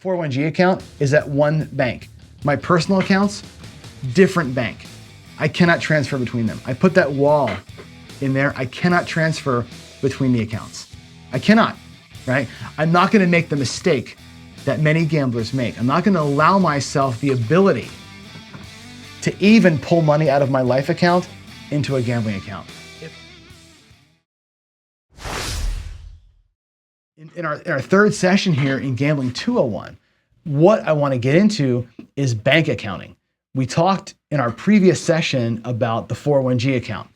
401g account is at one bank. My personal accounts, different bank. I cannot transfer between them. I put that wall in there. I cannot transfer between the accounts. I cannot, right? I'm not gonna make the mistake that many gamblers make. I'm not gonna allow myself the ability to even pull money out of my life account into a gambling account. In our third session here in Gambling 201, what I want to get into is bank accounting. We talked in our previous session about the 401g account,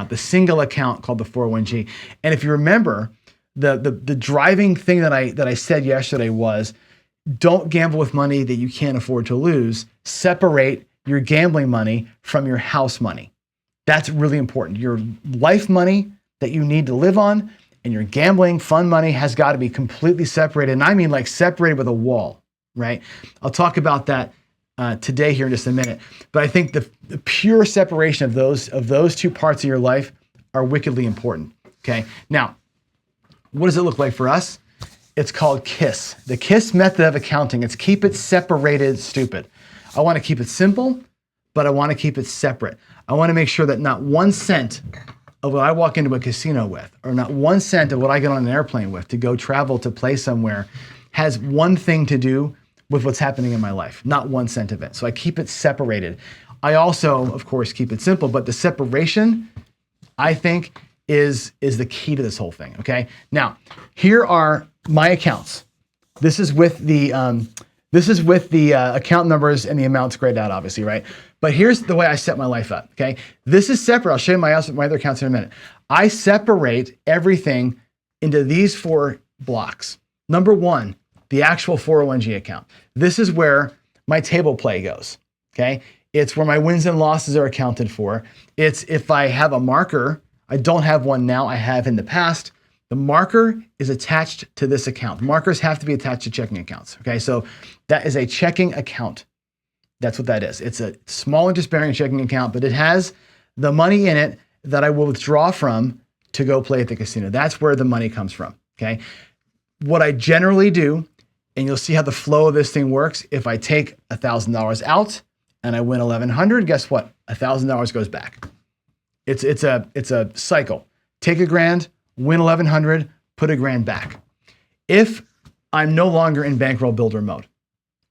the single account called the 401g. And if you remember, the driving thing that I said yesterday was, don't gamble with money that you can't afford to lose. Separate your gambling money from your house money. That's really important. Your life money that you need to live on and your gambling fund money has got to be completely separated. And I mean like separated with a wall, right? I'll talk about that today here in just a minute. But I think the pure separation of those two parts of your life are wickedly important, okay? Now, what does it look like for us? It's called KISS. The KISS method of accounting. It's keep it separated, stupid. I want to keep it simple, but I want to keep it separate. I want to make sure that not 1 cent of what I walk into a casino with, or not 1 cent of what I get on an airplane with to go travel to play somewhere has one thing to do with what's happening in my life, not 1 cent of it. So I keep it separated. I also, of course, keep it simple, but the separation, I think, is the key to this whole thing, okay? Now, here are my accounts. This is with the account numbers and the amounts grayed out, obviously, right? But here's the way I set my life up, okay? This is separate. I'll show you my other accounts in a minute. I separate everything into these 4 blocks. Number 1, the actual 401g account. This is where my table play goes, okay? It's where my wins and losses are accounted for. It's if I have a marker, I don't have one now, I have in the past. The marker is attached to this account. Markers have to be attached to checking accounts, okay? So that is a checking account. That's what that is. It's a small interest-bearing checking account, but it has the money in it that I will withdraw from to go play at the casino. That's where the money comes from, okay? What I generally do, and you'll see how the flow of this thing works, if I take $1,000 out and I win $1,100, guess what? $1,000 goes back. It's a cycle. Take $1,000, win $1,100, put $1,000 back. If I'm no longer in bankroll builder mode,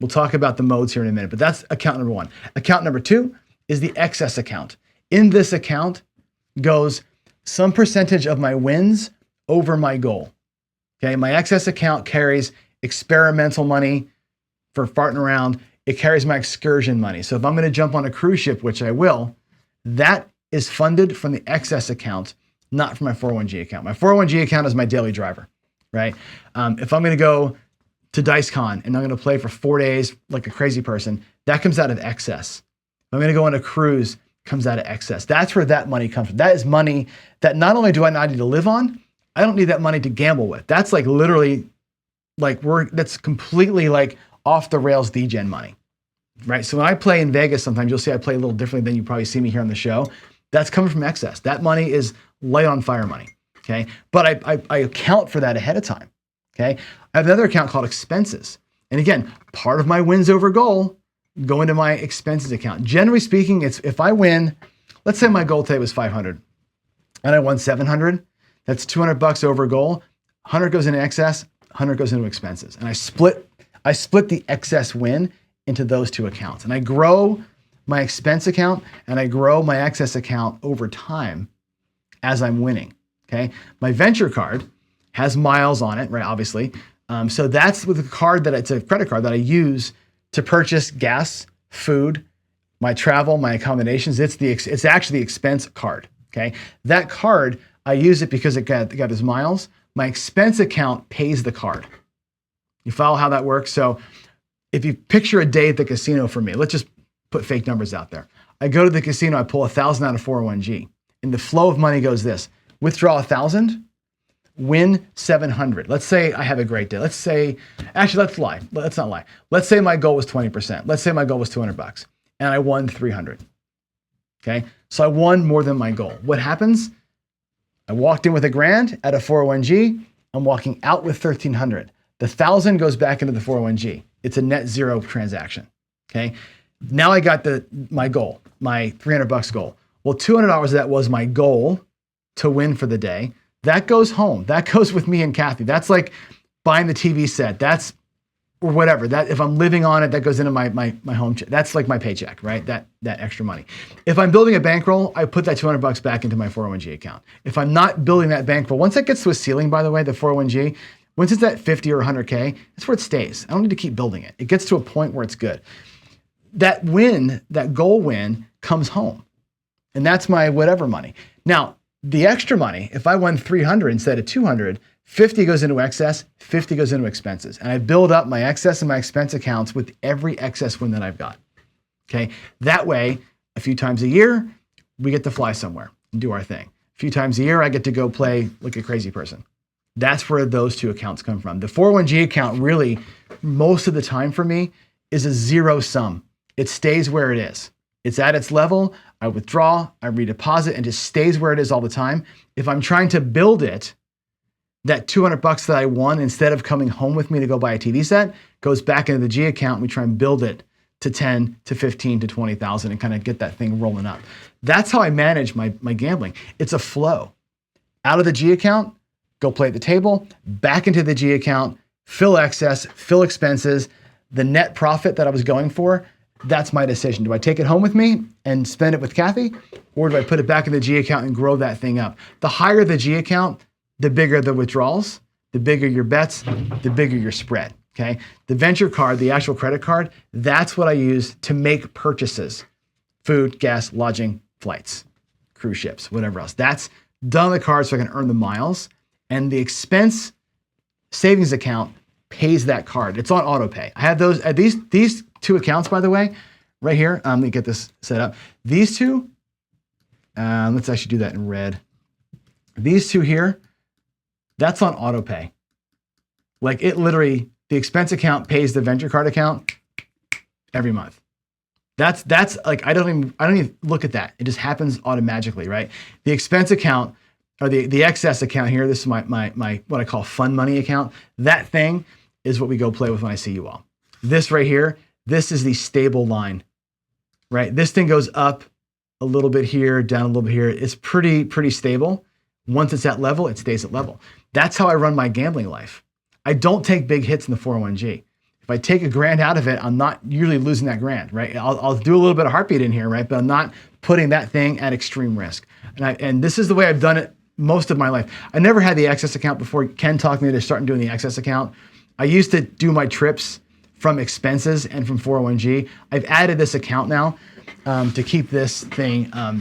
we'll talk about the modes here in a minute, but that's account number 1. Account number 2 is the excess account. In this account goes some percentage of my wins over my goal. Okay, my excess account carries experimental money for farting around. It carries my excursion money. So if I'm going to jump on a cruise ship, which I will, that is funded from the excess account, not from my 401g account. My 401g account is my daily driver, right? If I'm going to go to DiceCon and I'm going to play for 4 days like a crazy person, that comes out of excess. If I'm going to go on a cruise, comes out of excess. That's where that money comes from. That is money that not only do I not need to live on, I don't need that money to gamble with. That's like literally like that's completely like off the rails degen money, right? So when I play in Vegas, sometimes you'll see I play a little differently than you probably see me here on the show. That's coming from excess. That money is light on fire money, okay? But I account for that ahead of time, okay? I have another account called expenses. And again, part of my wins over goal go into my expenses account. Generally speaking, it's if I win, let's say my goal today was 500 and I won 700, that's $200 over goal. 100 goes into excess, 100 goes into expenses. And I split the excess win into those 2 accounts. And I grow my expense account and I grow my excess account over time as I'm winning, okay? My venture card has miles on it, right, obviously. So that's with a card it's a credit card that I use to purchase gas, food, my travel, my accommodations. It's actually the expense card, okay? That card, I use it because it got those miles. My expense account pays the card. You follow how that works? So if you picture a day at the casino for me, let's just put fake numbers out there. I go to the casino, I pull 1,000 out of 401g, and the flow of money goes this: withdraw 1,000, win 700. Let's say I have a great day. Let's say, actually, let's not lie. Let's say my goal was 20%. Let's say my goal was $200 and I won 300. Okay. So I won more than my goal. What happens? I walked in with $1,000 at a 401g. I'm walking out with 1,300. The 1,000 goes back into the 401g. It's a net zero transaction. Okay. Now I got my goal, my $300 goal. Well, $200 of that was my goal to win for the day. That goes home. That goes with me and Kathy. That's like buying the TV set. That's, or whatever. That if I'm living on it, that goes into my home. That's like my paycheck, right? That extra money. If I'm building a bankroll, I put that $200 back into my 401g account. If I'm not building that bankroll, once that gets to a ceiling, by the way, the 401g, once it's at 50 or 100K, that's where it stays. I don't need to keep building it. It gets to a point where it's good. That win, that goal win comes home. And that's my whatever money. Now, the extra money, if I won 300 instead of 200, 50 goes into excess, 50 goes into expenses. And I build up my excess and my expense accounts with every excess win that I've got. Okay. That way, a few times a year, we get to fly somewhere and do our thing. A few times a year, I get to go play like a crazy person. That's where those two accounts come from. The 401g account really, most of the time for me, is a zero sum. It stays where it is. It's at its level. I withdraw, I redeposit, and just stays where it is all the time. If I'm trying to build it, that $200 that I won, instead of coming home with me to go buy a TV set, goes back into the G account. And we try and build it to 10 to 15 to 20,000 and kind of get that thing rolling up. That's how I manage my gambling. It's a flow. Out of the G account, go play at the table, back into the G account, fill excess, fill expenses, the net profit that I was going for. That's my decision. Do I take it home with me and spend it with Kathy, or do I put it back in the G account and grow that thing up? The higher the G account, the bigger the withdrawals, the bigger your bets, the bigger your spread, okay? The venture card, the actual credit card, that's what I use to make purchases. Food, gas, lodging, flights, cruise ships, whatever else. That's done on the card so I can earn the miles. And the expense savings account pays that card. It's on auto pay. I have those, these two accounts, by the way, right here. Let me get this set up. These two, let's actually do that in red. These two here, that's on auto pay. Like it literally, the expense account pays the venture card account every month. That's like, I don't even look at that. It just happens automatically, right? The expense account, or the excess account here, this is my what I call fun money account. That thing is what we go play with when I see you all. This right here, this is the stable line, right? This thing goes up a little bit here, down a little bit here. It's pretty stable. Once it's at level, it stays at level. That's how I run my gambling life. I don't take big hits in the 401g. If I take $1,000 out of it, I'm not usually losing that $1,000, right? I'll do a little bit of heartbeat in here, right? But I'm not putting that thing at extreme risk. And this is the way I've done it most of my life. I never had the excess account before Ken talked me to start doing the excess account. I used to do my trips from expenses and from 401g. I've added this account now to keep this thing a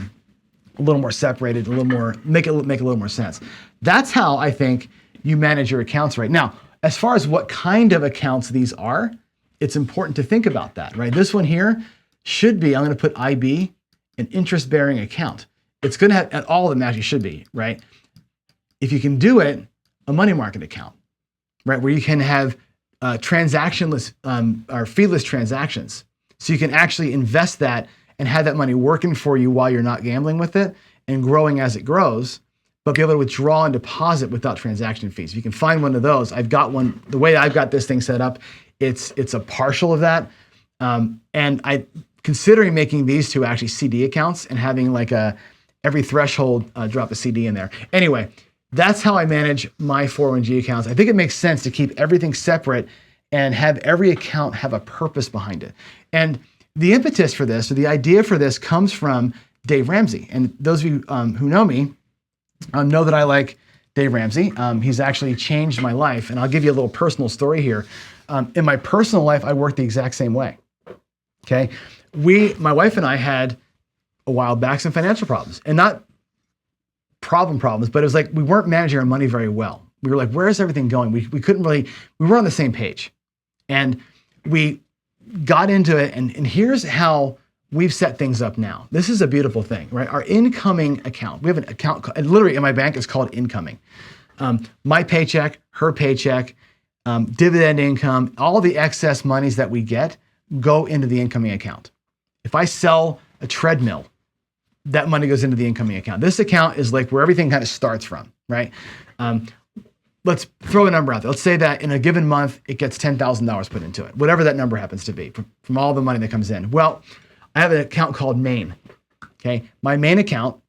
little more separated, a little more, make a little more sense. That's how I think you manage your accounts right now. As far as what kind of accounts these are, it's important to think about that, right? This one here should be, I'm going to put IB, an interest-bearing account. It's going to have, and all of them actually should be, right? If you can do it, a money market account, right? Where you can have transactionless or feeless transactions. So you can actually invest that and have that money working for you while you're not gambling with it and growing as it grows, but be able to withdraw and deposit without transaction fees. If you can find one of those, I've got one, the way I've got this thing set up, it's a partial of that. And I considering making these two actually CD accounts and having like every threshold drop a CD in there. Anyway, that's how I manage my 401g accounts. I think it makes sense to keep everything separate and have every account have a purpose behind it. And the impetus for this, or the idea for this, comes from Dave Ramsey. And those of you who know me know that I like Dave Ramsey. He's actually changed my life. And I'll give you a little personal story here. In my personal life, I worked the exact same way. Okay. My wife and I had a while back some financial problems, and not problems, but it was like we weren't managing our money very well. We were like, where is everything going? We couldn't really, we were on the same page. And we got into it, and here's how we've set things up now. This is a beautiful thing, right? Our incoming account, we have an account, literally in my bank, it's called incoming. My paycheck, her paycheck, dividend income, all the excess monies that we get go into the incoming account. If I sell a treadmill, that money goes into the incoming account. This account is like where everything kind of starts from, right? let's throw a number out there. Let's say that in a given month, it gets $10,000 put into it, whatever that number happens to be from all the money that comes in. Well, I have an account called Main. Okay. My main account,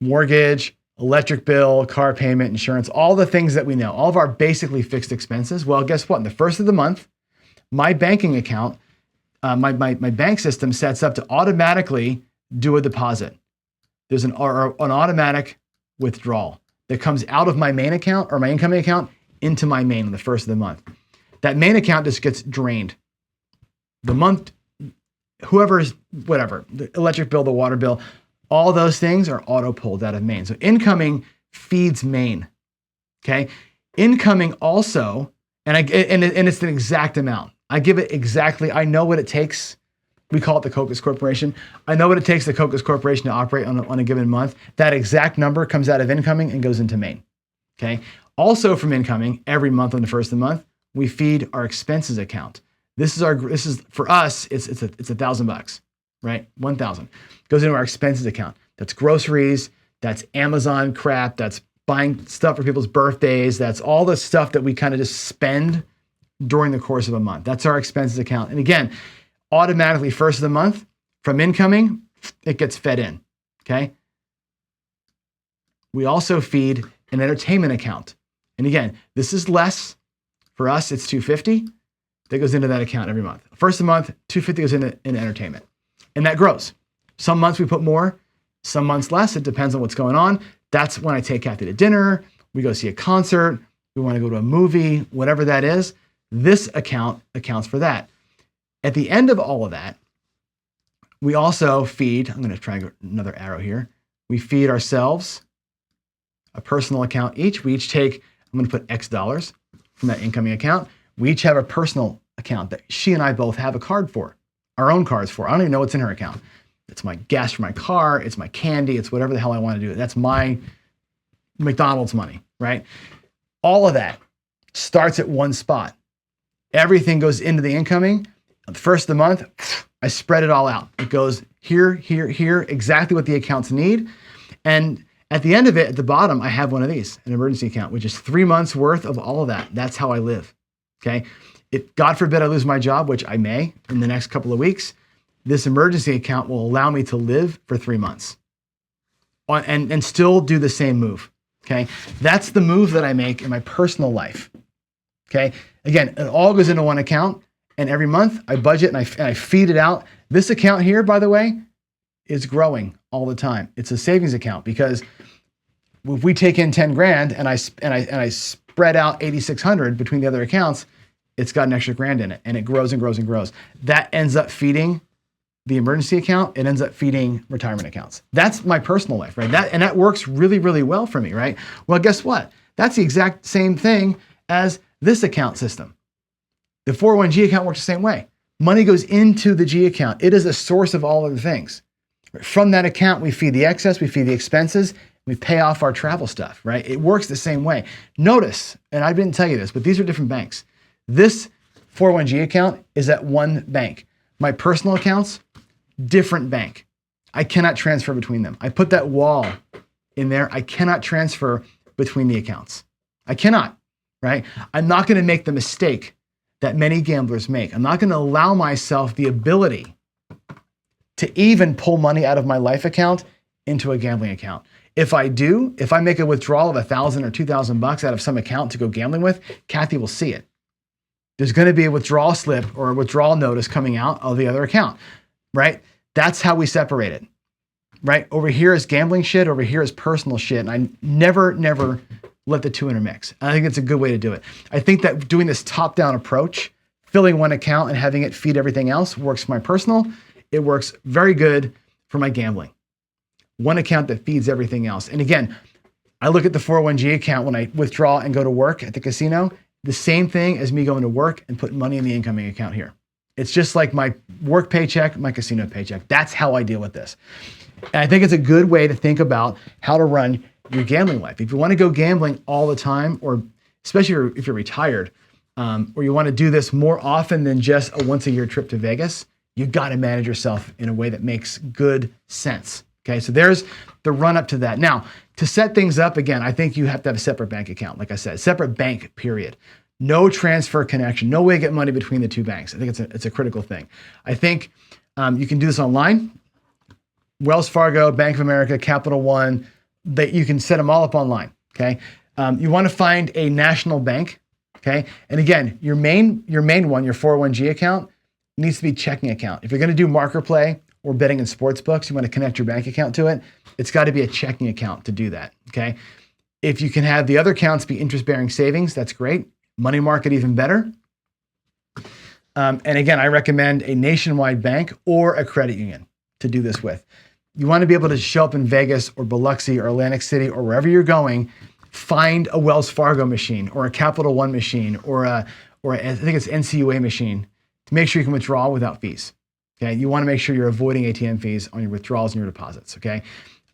mortgage, electric bill, car payment, insurance, all the things that we know, all of our basically fixed expenses. Well, guess what? In the first of the month, my banking account, my bank system sets up to automatically do a deposit. There's an automatic withdrawal that comes out of my main account or my incoming account into my main on the first of the month. That main account just gets drained. The month, whoever's, whatever, the electric bill, the water bill, all those things are auto pulled out of main. So incoming feeds main, okay? Incoming also, and it's an exact amount. I give it exactly, I know what it takes. We call it the COCUS Corporation. I know what it takes the COCUS Corporation to operate on a given month. That exact number comes out of incoming and goes into main, okay? Also from incoming, every month on the first of the month, we feed our expenses account. This is for us, it's $1,000, right? 1,000 goes into our expenses account. That's groceries, that's Amazon crap, that's buying stuff for people's birthdays, that's all the stuff that we kind of just spend during the course of a month. That's our expenses account. And again, automatically first of the month from incoming, it gets fed in, okay? We also feed an entertainment account. And again, this is less. For us, it's $250 that goes into that account every month. First of the month, $250 goes into entertainment. And that grows. Some months we put more, some months less. It depends on what's going on. That's when I take Kathy to dinner, we go see a concert, we want to go to a movie, whatever that is. This account accounts for that. At the end of all of that, we also feed, I'm going to try another arrow here. We feed ourselves a personal account each. We each take, I'm going to put X dollars from that incoming account. We each have a personal account that she and I both have a card for, our own cards for. I don't even know what's in her account. It's my gas for my car. It's my candy. It's whatever the hell I want to do. That's my McDonald's money, right? All of that starts at one spot. Everything goes into the incoming. On the first of the month, I spread it all out. It goes here, here, here, exactly what the accounts need. And at the end of it, at the bottom, I have one of these, an emergency account, which is 3 months worth of all of that. That's how I live, okay? If God forbid I lose my job, which I may in the next couple of weeks, this emergency account will allow me to live for 3 months and still do the same move, okay? That's the move that I make in my personal life, okay? Again, it all goes into one account, and every month I budget and I feed it out. This account here, by the way, is growing all the time. It's a savings account because if we take in 10 grand and I spread out 8,600 between the other accounts, it's got an extra grand in it, and it grows and grows and grows. That ends up feeding the emergency account. It ends up feeding retirement accounts. That's my personal life, right? That works really, really well for me, right? Well, guess what? That's the exact same thing as this account system. The 401g account works the same way. Money goes into the G account. It is a source of all other things. From that account, we feed the excess, we feed the expenses, we pay off our travel stuff, right? It works the same way. Notice, and I didn't tell you this, but these are different banks. This 401g account is at one bank. My personal accounts, different bank. I cannot transfer between them. I put that wall in there. I cannot transfer between the accounts. I cannot, right? I'm not going to make the mistake that many gamblers make. I'm not going to allow myself the ability to even pull money out of my life account into a gambling account. If I do, if I make a withdrawal of $1,000 or $2,000 out of some account to go gambling with, Kathy will see it. There's going to be a withdrawal slip or a withdrawal notice coming out of the other account, right? That's how we separate it, right? Over here is gambling shit. Over here is personal shit. And I never let the two intermix. I think it's a good way to do it. I think that doing this top-down approach, filling one account and having it feed everything else works for my personal. It works very good for my gambling. One account that feeds everything else. And again, I look at the 401g account when I withdraw and go to work at the casino, the same thing as me going to work and putting money in the incoming account here. It's just like my work paycheck, my casino paycheck. That's how I deal with this. And I think it's a good way to think about how to run your gambling life. If you want to go gambling all the time, or especially if you're retired, or you want to do this more often than just a once a year trip to Vegas, you got to manage yourself in a way that makes good sense. Okay, so there's the run up to that. Now, To set things up, again, I think you have to have a separate bank account. Like I said, separate bank, period. No transfer connection, no way to get money between the two banks. I think it's a critical thing. I think you can do this online. Wells Fargo, Bank of America, Capital One, that you can set them all up online, okay? You want to find a national bank, okay? And again, your main one, your 401g account, needs to be checking account. If you're going to do marker play or betting in sports books, you want to connect your bank account to it. It's got to be a checking account to do that, okay? If you can have the other accounts be interest-bearing savings, that's great. Money market, even better. And again, I recommend a nationwide bank or a credit union to do this with. You want to be able to show up in Vegas or Biloxi or Atlantic City or wherever you're going, find a Wells Fargo machine or a Capital One machine or I think it's NCUA machine to make sure you can withdraw without fees. Okay, you want to make sure you're avoiding ATM fees on your withdrawals and your deposits. Okay,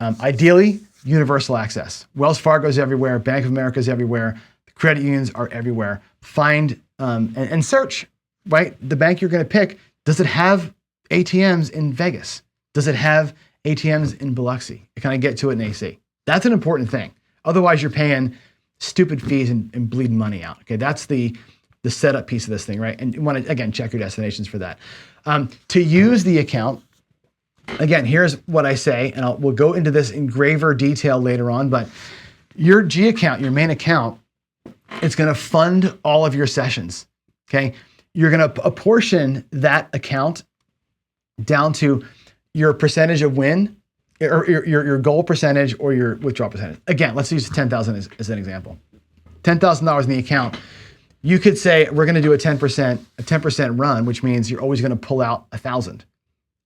ideally universal access. Wells Fargo is everywhere. Bank of America is everywhere. The credit unions are everywhere. Find and search. Right, the bank you're going to pick. Does it have ATMs in Vegas? Does it have ATMs in Biloxi? Can I get to it in AC? That's an important thing. Otherwise, you're paying stupid fees and bleeding money out. Okay, that's the setup piece of this thing, right? And you want to, again, check your destinations for that. To use the account, again, here's what I say, and we'll go into this in graver detail later on, but your G account, your main account, it's going to fund all of your sessions, okay? You're going to apportion that account down to your percentage of win, or your goal percentage or your withdrawal percentage. Again, let's use $10,000 as an example. $10,000 in the account. You could say we're going to do a 10% run, which means you're always going to pull out 1,000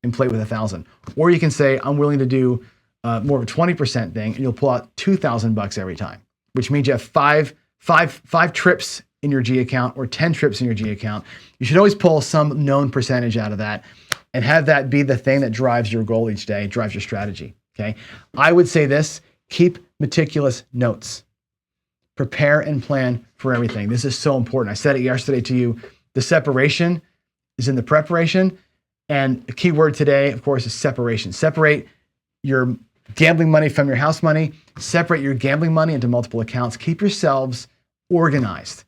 and play with 1,000. Or you can say I'm willing to do more of a 20% thing, and you'll pull out $2,000 every time, which means you have five trips in your G account or 10 trips in your G account. You should always pull some known percentage out of that and have that be the thing that drives your goal each day, drives your strategy, okay? I would say this, keep meticulous notes. Prepare and plan for everything. This is so important. I said it yesterday to you. The separation is in the preparation. And the key word today, of course, is separation. Separate your gambling money from your house money. Separate your gambling money into multiple accounts. Keep yourselves organized.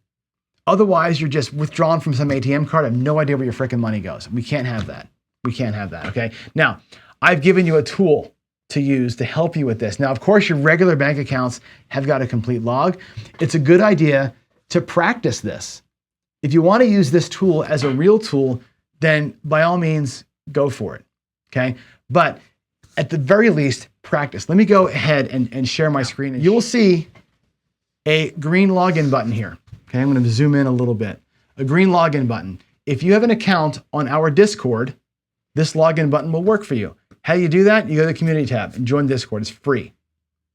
Otherwise, you're just withdrawn from some ATM card. I have no idea where your freaking money goes. We can't have that. We can't have that, okay? Now, I've given you a tool to use to help you with this. Now, of course, your regular bank accounts have got a complete log. It's a good idea to practice this. If you want to use this tool as a real tool, then by all means, go for it, okay? But at the very least, practice. Let me go ahead and share my screen. You will see a green login button here, okay? I'm going to zoom in a little bit. A green login button. If you have an account on our Discord, this login button will work for you. How do you do that? You go to the community tab and join Discord. It's free,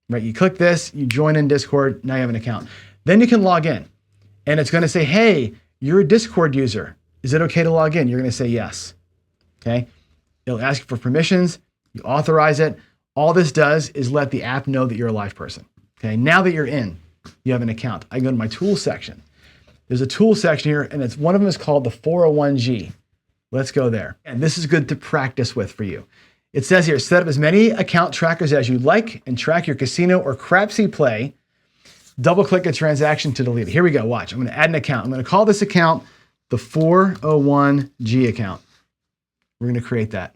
right? You click this, you join in Discord, now you have an account. Then you can log in and it's going to say, hey, you're a Discord user. Is it okay to log in? You're going to say yes, okay? It'll ask you for permissions, you authorize it. All this does is let the app know that you're a live person, okay? Now that you're in, you have an account. I go to my tools section. There's a tool section here and one of them is called the 401g. Let's go there. And this is good to practice with for you. It says here, set up as many account trackers as you like and track your casino or crapsy play. Double click a transaction to delete it. Here we go, watch. I'm gonna add an account. I'm gonna call this account the 401g account. We're gonna create that.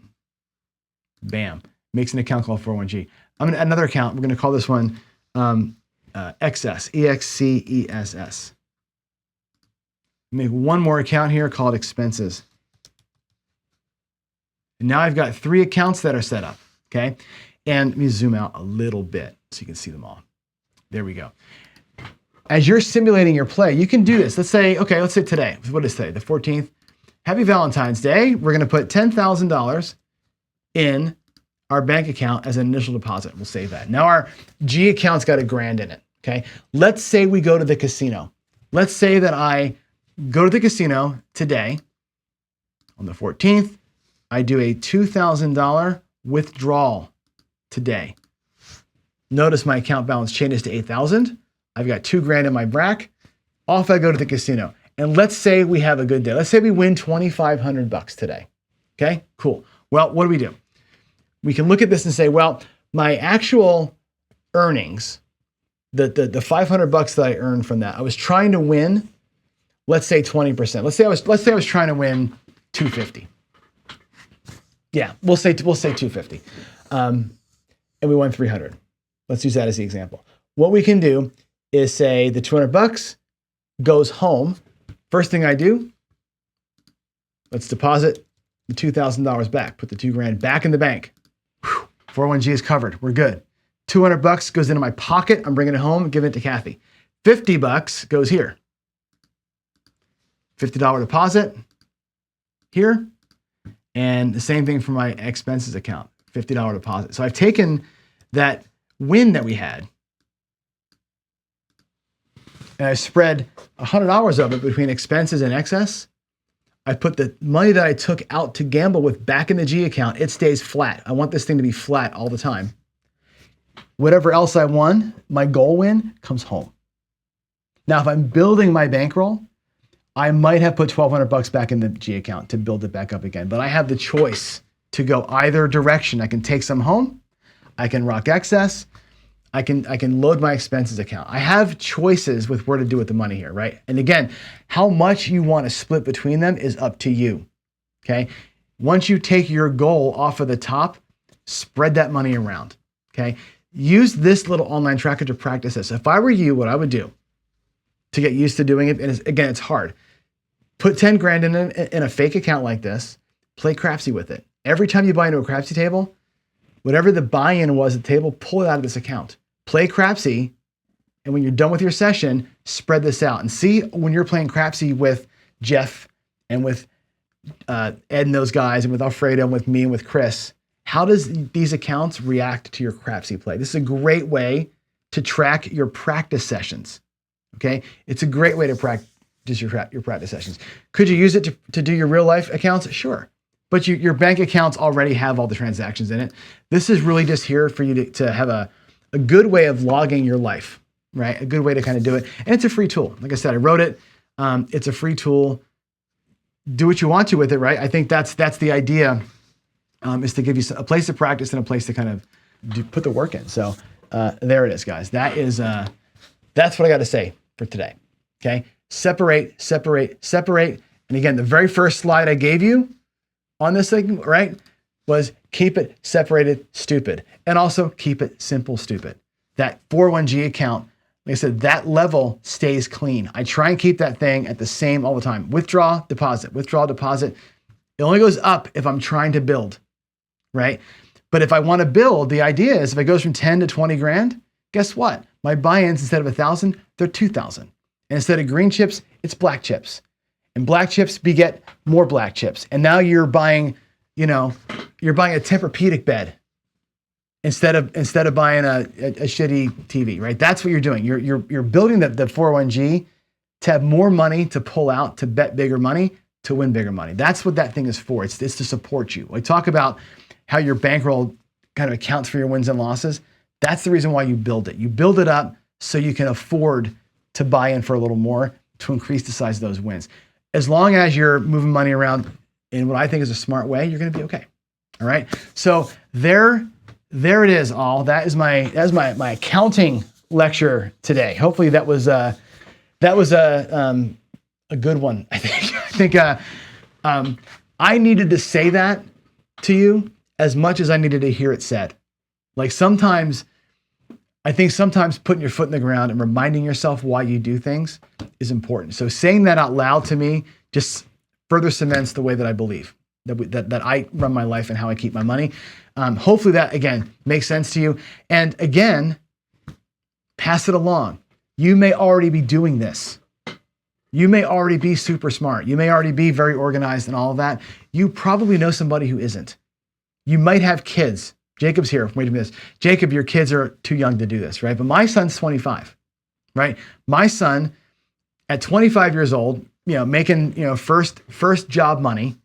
Bam, makes an account called 401g. I'm gonna add another account. We're gonna call this one XS, EXCESS. Make one more account here called expenses. And now I've got 3 accounts that are set up, okay? And let me zoom out a little bit so you can see them all. There we go. As you're simulating your play, you can do this. Let's say today. What is today? The 14th. Happy Valentine's Day. We're going to put $10,000 in our bank account as an initial deposit. We'll save that. Now our G account's got $1,000 in it, okay? Let's say we go to the casino. Let's say that I go to the casino today on the 14th. I do a $2,000 withdrawal today. Notice my account balance changes to $8,000. I've got $2,000 in my brack. Off I go to the casino. And let's say we have a good day. Let's say we win $2,500 today. Okay, cool. Well, what do? We can look at this and say, well, my actual earnings, the 500 bucks that I earned from that, I was trying to win, let's say 20%. Let's say I was trying to win 250. Yeah, we'll say 250. And we won 300. Let's use that as the example. What we can do is say the 200 bucks goes home. First thing I do, let's deposit the $2,000 back. Put the $2,000 back in the bank. 401g is covered. We're good. 200 bucks goes into my pocket. I'm bringing it home and giving it to Kathy. 50 bucks goes here. $50 deposit here. And the same thing for my expenses account, $50 deposit. So I've taken that win that we had and I spread $100 of it between expenses and excess. I put the money that I took out to gamble with back in the G account. It stays flat. I want this thing to be flat all the time. Whatever else I won, my goal win comes home. Now, if I'm building my bankroll, I might have put 1,200 bucks back in the G account to build it back up again, but I have the choice to go either direction. I can take some home. I can rock excess. I can load my expenses account. I have choices with where to do with the money here, right? And again, how much you want to split between them is up to you, okay? Once you take your goal off of the top, spread that money around, okay? Use this little online tracker to practice this. If I were you, what I would do to get used to doing it, and again, it's hard. Put 10 grand in a fake account like this, play crapsy with it. Every time you buy into a crapsy table, whatever the buy-in was at the table, pull it out of this account. Play crapsy, and when you're done with your session, spread this out. And see when you're playing crapsy with Jeff and with Ed and those guys and with Alfredo and with me and with Chris, how does these accounts react to your crapsy play? This is a great way to track your practice sessions, okay? It's a great way to practice your practice sessions. Could you use it to do your real life accounts? Sure. But your bank accounts already have all the transactions in it. This is really just here for you to have a good way of logging your life, right? A good way to kind of do it. And it's a free tool. Like I said, I wrote it. It's a free tool. Do what you want to with it, right? I think that's the idea, is to give you a place to practice and a place to kind of put the work in. So there it is, guys. That's what I got to say for today, okay? Separate, separate, separate. And again, the very first slide I gave you on this thing, right, was keep it separated, stupid. And also keep it simple, stupid. That 401g account, like I said, that level stays clean. I try and keep that thing at the same all the time. Withdraw, deposit, withdraw, deposit. It only goes up if I'm trying to build, right? But if I want to build, the idea is if it goes from 10 to 20 grand, guess what? My buy-ins, instead of 1,000, they're 2,000. And instead of green chips, it's black chips. And black chips beget more black chips. And now you're buying, you're buying a Tempur-Pedic bed instead of buying a shitty TV, right? That's what you're doing. You're building the 401g to have more money to pull out, to bet bigger money, to win bigger money. That's what that thing is for. It's to support you. We talk about how your bankroll kind of accounts for your wins and losses. That's the reason why you build it. You build it up so you can afford to buy in for a little more to increase the size of those wins. As long as you're moving money around in what I think is a smart way, you're going to be okay. All right. So there it is. All that is my accounting lecture today. Hopefully that was a good one. I think I needed to say that to you as much as I needed to hear it said. Like sometimes putting your foot in the ground and reminding yourself why you do things is important. So saying that out loud to me just further cements the way that I believe, that I run my life and how I keep my money. Hopefully that, again, makes sense to you. And again, pass it along. You may already be doing this. You may already be super smart. You may already be very organized and all of that. You probably know somebody who isn't. You might have kids. Jacob's here. Wait a minute. Jacob, your kids are too young to do this, right? But my son's 25, right? My son at 25 years old, making, first job money,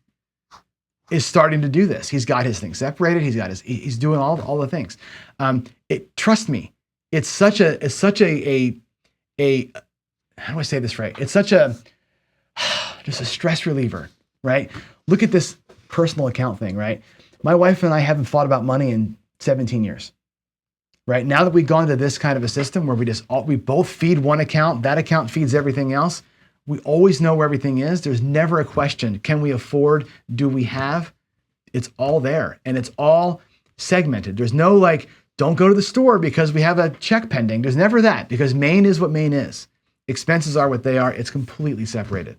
is starting to do this. He's got his things separated. He's doing all the things. Trust me, it's such a how do I say this right? It's such just a stress reliever, right? Look at this personal account thing, right? My wife and I haven't fought about money in 17 years. right? Now that we've gone to this kind of a system where we both feed one account, that account feeds everything else. We always know where everything is. There's never a question. Can we afford? Do we have? It's all there, and it's all segmented. There's no like, don't go to the store because we have a check pending. There's never that, because Maine is what Maine is. Expenses are what they are. It's completely separated,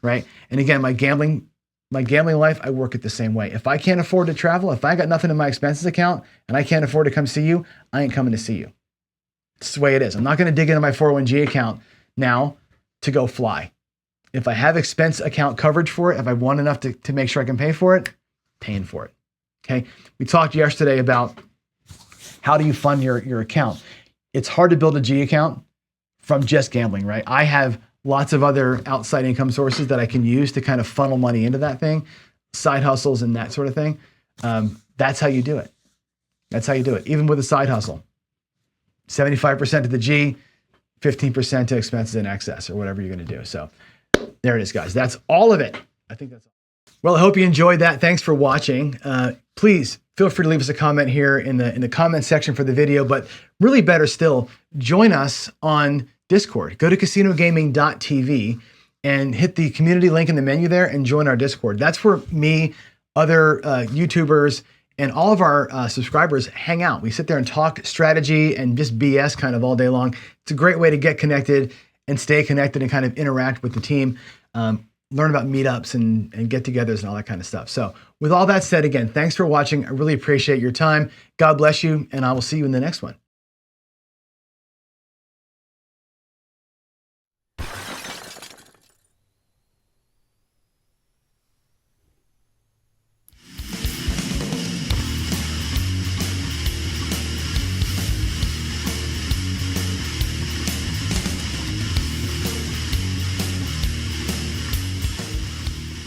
right? And again, my gambling life, I work it the same way. If I can't afford to travel, if I got nothing in my expenses account and I can't afford to come see you, I ain't coming to see you. It's the way it is. I'm not going to dig into my 401g account now to go fly. If I have expense account coverage for it, if I want enough to make sure I can pay for it, paying for it. Okay. We talked yesterday about how do you fund your account. It's hard to build a G account from just gambling, right? I have lots of other outside income sources that I can use to kind of funnel money into that thing, side hustles and that sort of thing. That's how you do it. That's how you do it. Even with a side hustle, 75% to the G, 15% to expenses in excess or whatever you're going to do. So there it is, guys. That's all of it. I think that's all. Well, I hope you enjoyed that. Thanks for watching. Please feel free to leave us a comment here in the comment section for the video, but really better still, join us on Discord. Go to casinogaming.tv and hit the community link in the menu there and join our Discord. That's where me, other YouTubers, and all of our subscribers hang out. We sit there and talk strategy and just BS kind of all day long. It's a great way to get connected and stay connected and kind of interact with the team. Learn about meetups and get-togethers and all that kind of stuff. So with all that said, again, thanks for watching. I really appreciate your time. God bless you, and I will see you in the next one.